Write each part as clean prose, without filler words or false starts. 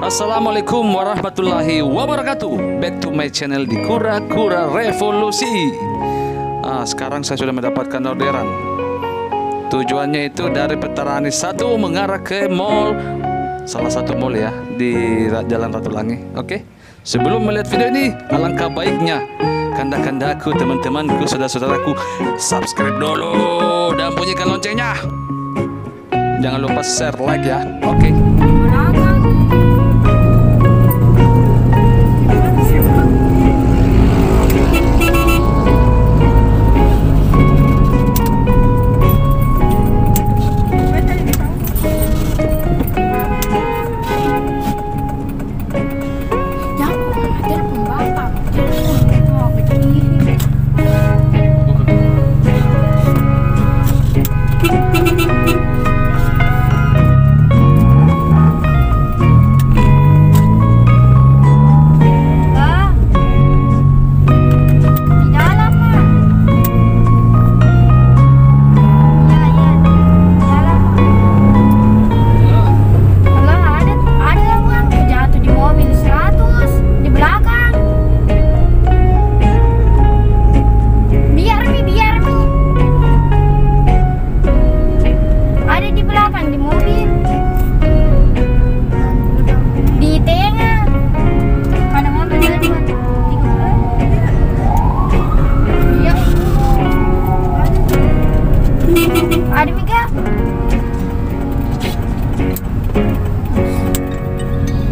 Assalamualaikum warahmatullahi wabarakatuh. Back to my channel di Kura-Kura Revolusi. Sekarang saya sudah mendapatkan orderan. Tujuannya itu dari Petarani 1 mengarah ke mall, salah satu mall ya, di Jalan Ratulangi. Oke. Sebelum melihat video ini, alangkah baiknya kanda-kandaku, teman-temanku, saudara-saudaraku, subscribe dulu dan bunyikan loncengnya. Jangan lupa share, like ya. Oke.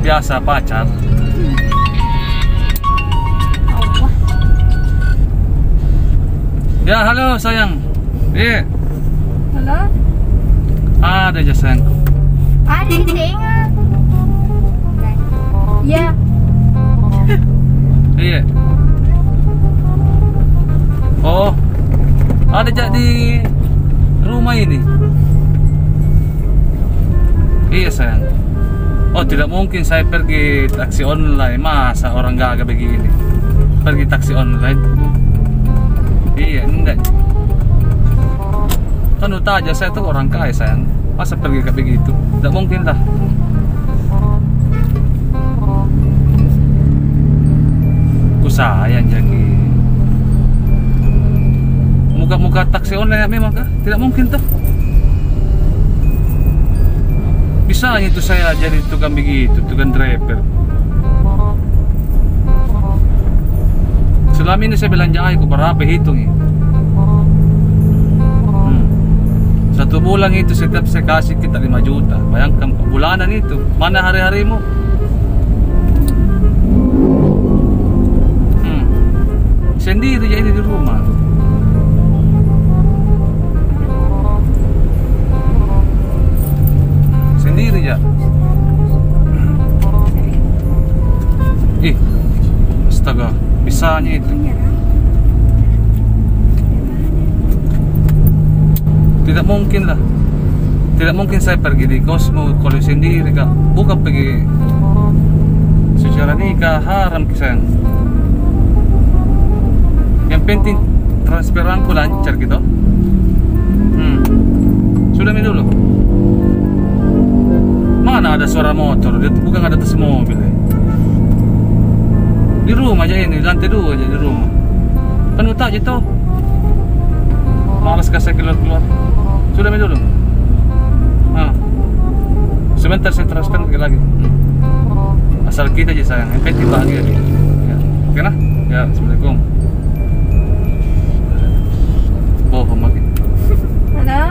Biasa pacar. Ya, halo sayang. Halo? Ada aja sayang. Ada di tengah. Ya. Iya. Oh, ada aja di rumah ini. Iya sayang. Oh, tidak mungkin saya pergi taksi online. Masa orang gagah begini pergi taksi online? Iya, enggak. Kan udah aja saya tuh orang kaya sayang. Masa pergi kayak begitu? Tidak mungkin lah. Ku sayang jadi. Muka-muka taksi online memang kah? Tidak mungkin tuh. Bisa itu saya jadi tukang begitu, tukang driver. Selama ini saya belanja aku berapa hitung ya? Satu bulan itu setiap saya kasih kita 5 juta. Bayangkan bulanan itu. Mana hari-harimu? Sendiri jadi di rumah. Sendiri ya. Astaga, bisanya itu. Tidak mungkin lah. Tidak mungkin saya pergi di kosmo kalau sendiri kak. Bukan pergi secara nikah, haram sayang. Yang penting transferanku lancar gitu. Sudah mi dulu. Mana ada suara motor? Dia bukan ada atas mobil. Di rumah aja ini, lantai 2 aja di rumah. Kan utak aja tuh. Malas kasih keluar-keluar. Sudah mi dulu. Sebentar saya transfer lagi. Asal kita aja sayang, yang penting bahagia dia. Ya. Oke nah? Ya, assalamualaikum. Bohong lagi. Halo?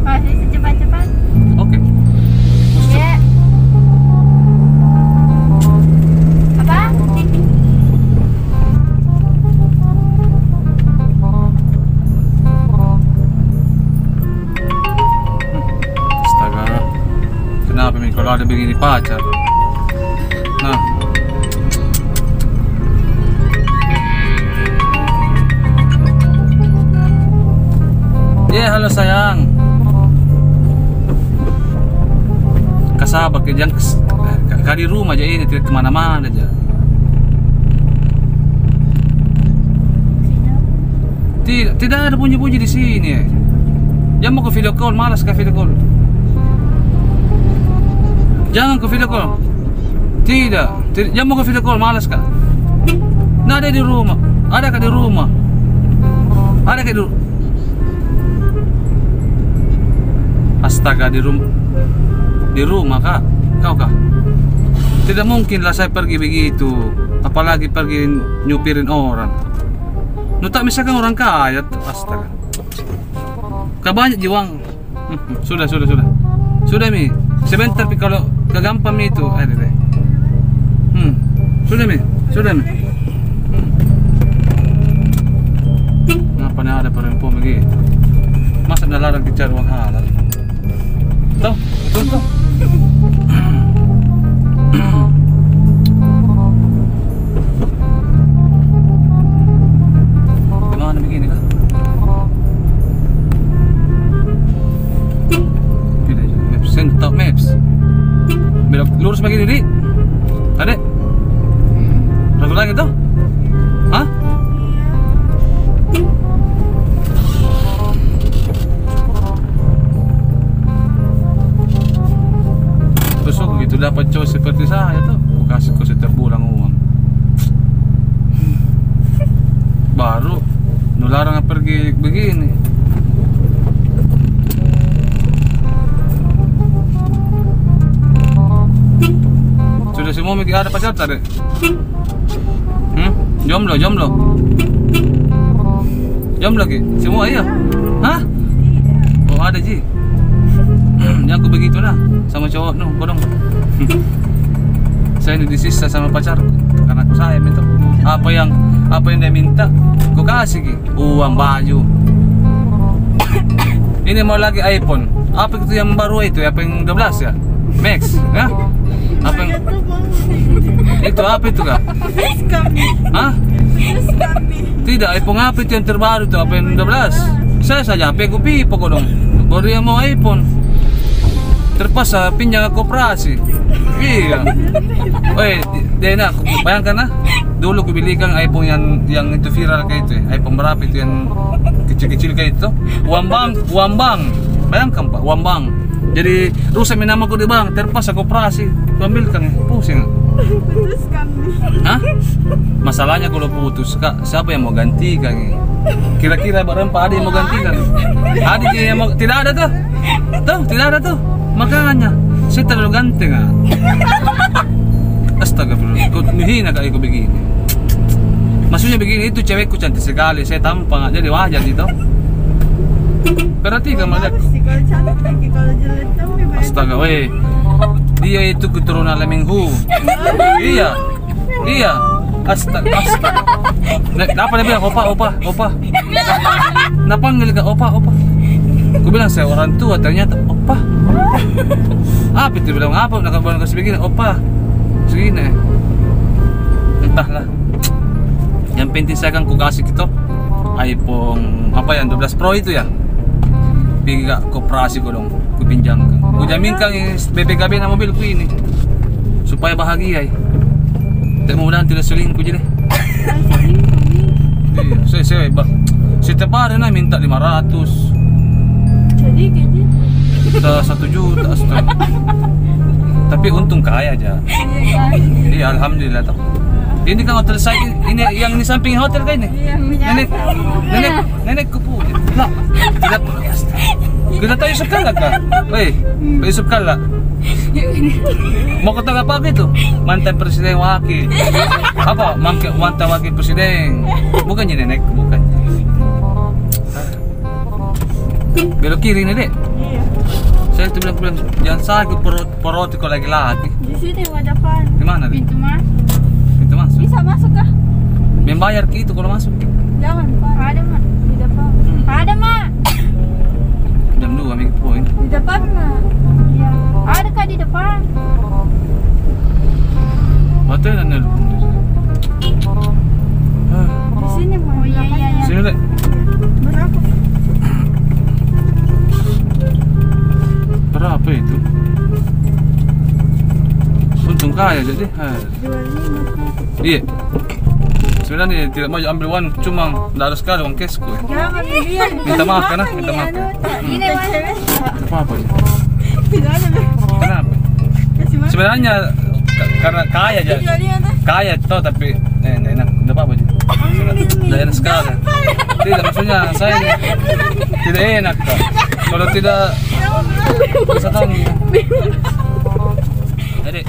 Masih secepat-cepat? Oke. Ya. Apa? Astaga. Kenapa nih kalau ada begini pacar? Nah. Ya, halo sayang. Kasabar ke jangan di rumah aja ini, tidak kemana-mana aja. Tidak ada bunyi-bunyi di sini. Jangan mau ke video call, malas ke video call. Jangan ke video call. Tidak. Jangan mau ke video call, malas kak. Nah, ada di rumah. Ada kak di rumah. Ada kak di rumah. Astaga, di rumah kak. Kau kak. Tidak mungkin lah saya pergi begitu. Apalagi pergi nyupirin orang. Tak misalkan orang kaya. Astaga. Kak banyak jiwang. Sudah. Sudah Mi. Sebentar kalau kegampang Mi itu. Ada deh. Sudah Mi. Ngapa nih ada perempuan begitu? Masa dilarang dicari uang halal? Tuh. Gimana begini kah? Tidak, maps, sentok maps. Belok lurus begini di. Adek. Ragu lagi tuh? Hah? Besok begitu dapat cowok seperti saya tuh, aku kasih kau setiap bulan uang. Baru nularang pergi begini. Sudah semua mikir ada pacar tadi? Jomblo Ki? Semua iya? Hah? Oh ada Ji. Yang aku begitu lah sama cowok no, kodong. Saya ini disisa sama pacarku karena aku sayang itu. Apa yang dia minta, aku kasih Ki. Uang, baju. Ini mau lagi iPhone. Apa itu yang baru itu? Apa yang 12 ya? Max, ya? Apa yang itu apa itu kak? Hah? Tidak, iPhone apa itu yang terbaru itu? Apa yang 12? Saya saja HP aku pipo kok dong. Baru yang mau iPhone. Terpaksa pinjam ke koperasi. Iya. Dena, bayangkan lah. Dulu aku belikan iPhone yang itu viral kayak itu. iPhone berapa itu yang kecil-kecil kayak itu? Uang bank. Bayangkan Pak, uang bank. Jadi rusak nama aku di bank, terpaksa koperasi. Ambilkan, pusing. Putus kami. Hah? Masalahnya kalau putus kak, siapa yang mau gantikan? Kira-kira barang Pak Adi yang mau gantikan? Adi yang mau, tidak ada tuh. Tidak ada tuh. Makanya saya terlalu ganteng ah. Astagfirullah, kau menghina kali kau begini. Maksudnya begini, itu cewekku cantik sekali, saya tampang jadi wajar itu. Berarti kamu lihat. Kalau cantik, kalau jelek tapi baik. Astaga, weh. Dia itu keturunan Lemenghu. Iya. Astaga. Kenapa dia bilang opa? Kenapa panggil ke opa? Aku bilang saya orang tua, ternyata opa. Apa itu bilang apa? Nak bilang kasih begini, opa. Segini. Entahlah. Yang penting saya akan ku kasih gitu iPhone apa yang 12 Pro itu ya. Pergi ke koperasi ko dong, ku pinjamkan. Ku jaminkan BPKB na mobilku ini supaya bahagia. Mudah-mudahan tidak selingkuh jadi. Iya, setiap hari na minta 500. Jadi kayaknya Kita 1 juta astaga. Tapi untung kaya aja. Iya, alhamdulillah toh. Ini kan hotel saya, ini yang di samping hotel kan ini. Nenekku po. Lah, kita tayo Yusuf Kala ka. Weh, Yusuf Kala. Mau ketemu apa itu? Mantan presiden wakil. Apa? Mantan wakil presiden. Bukannya nenek, bukan. Belok kiri nih dek. iya. Saya tuh bilang jangan sakit perut kau lagi. Di sini mau depan. Di mana dek? Pintu masuk. Pintu masuk. Bisa masuk kah? Membayar gitu kalau masuk. Jangan Pak. Ada Mak. Di depan. Ada Mak. Jam 2 make point. Di depan Mak. Iya. Ada kah di depan? Hotel dan nelpon. Di sini Mak. Oh iya. Sini dek. Berapa? Berapa itu? Untung kaya jadi. 25. Iya. Sebenarnya tidak mau ambil uang, cuma tidak ada sekali uang cashku. Jangan dia. Minta maaf kan? Minta maaf. Ini Apa sih? Tidak ada. Kenapa? Kasih maaf. Sebenarnya karena kaya aja. Kaya toh tapi nggak enak. Udah apa aja? Udah enak sekali. Tidak maksudnya saya ini tidak enak kok. Kalau tidak bisa tahu. Jadi